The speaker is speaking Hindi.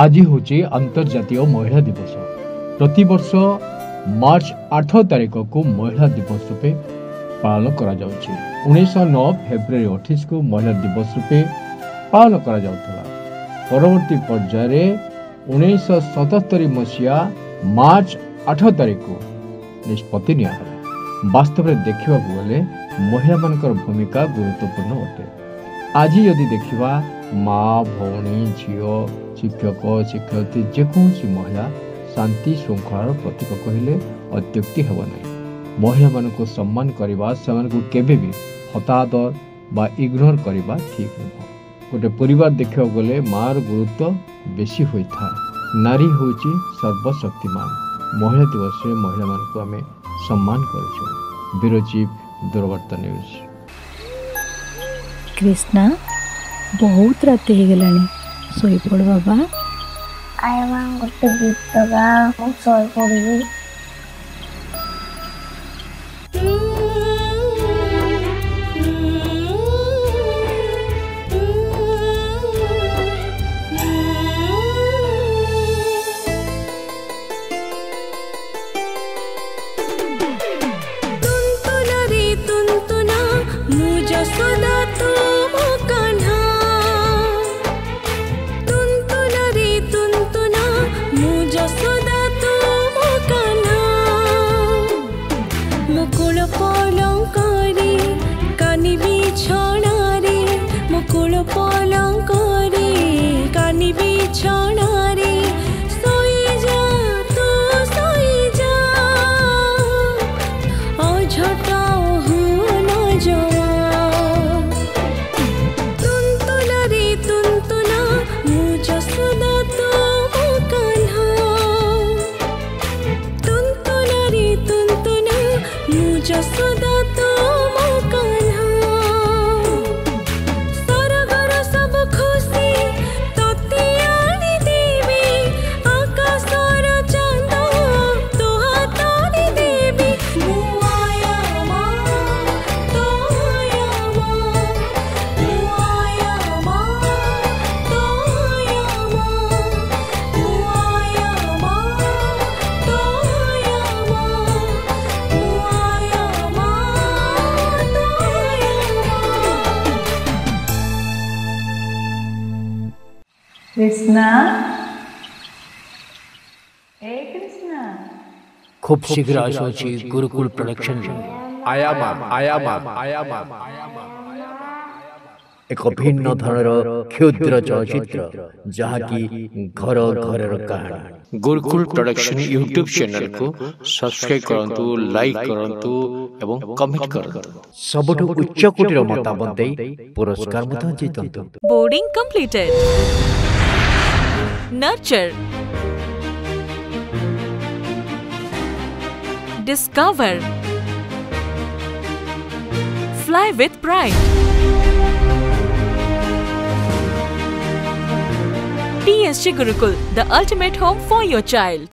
आज हूँ अंतर्जातीय महिला दिवस। प्रति वर्ष मार्च 8 तारिख को महिला दिवस रूपे पालन करा जाउछि। 1909 फेब्रुआरी 28 को महिला दिवस रूपे पालन करा जाउथला। परवर्ती पर्याय 1977 मसीहा मार्च 8 तारिख को निष्पत्ति निया। वास्तव में देखा गले महिला मानकर भूमिका गुरुत्वपूर्ण अटे। आज यदि देखा माँ भौणी झील शिक्षक शिक्षयित्री जेकोसी महिला शांति श्रृंखलार प्रतीक कहले अत्युक्ति हेब नहीं। महिला मानक सम्मान करवा से केबे भी हतादर बा इग्नोर करवा ठीक नुह। गोटे परिवार देखा गले मार गुरुत्व बेसी होता है। नारी होची सर्वशक्तिमान। महिला दिवस में महिला मानक आमे सम्मान करूँ। Bureau chief Durvarta news. Krishna बहुत रात हो गलानी सोई पड़ बाबा। आय मां गोटे गीत गा मु सोई पड़ी। कृष्णा ए कृष्णा खूब शीघ्र आसुची गुरुकुल प्रोडक्शन एक भिन्न धरणर क्षुद्र चलचित्र जहाँकि घर घर कहानी। गुरुकुल प्रोडक्शन यूट्यूब चैनल को सब्सक्राइब करंतु, लाइक करंतु एवं कमेंट करंतु। सबुठु उच्च कोटिर मतामत देई पुरस्कार मत जीतंतु। Boarding completed. Nurture, discover, fly with pride. TSG Gurukul, the ultimate home for your child.